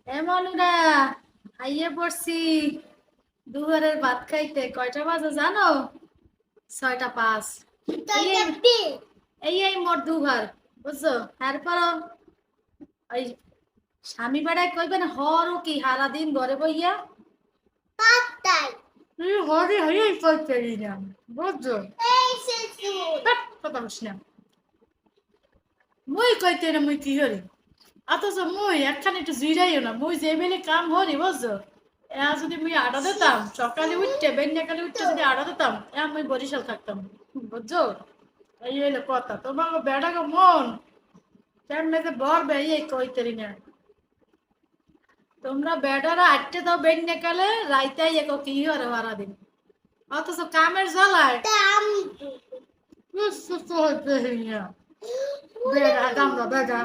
এমনরা আইয়ে পড়ছি দুপুরের ভাত খাইতে। কয়টা বাজে জানো? 6টা 5। এই মোর দুঘর, বুঝছো? তারপরও ওই স্বামী বেড়ায় কইবেন হরও কি সারা দিন ঘরে বইয়া তুই হরে হইয়াই কইতেরি না, বুঝছো? কথা বস না, মুই কইতে না মুই কি করি, অথচ মুই একখানে একটু জিরাইও না। মুই যে বেলে কাম হরি, বুঝছো? যদি মুই আটা দিতাম সকালে উঠতে বেন্যাকালে উঠতে, যদি আটা দিতাম মুই বরিশাল থাকতাম, বুঝছো? এই হইলো কথা। তোমার বেড়াকে মন কেমনে যে বলবে এই কইতেরি না। তোমরা বেড়ারা আটটে দাও বেন্যাকালে রাইতে একো কি হরে হারা দিন, অথচ কামের জ্বালায় সুস্থ হইতে বেড়া কামড়া বেড়া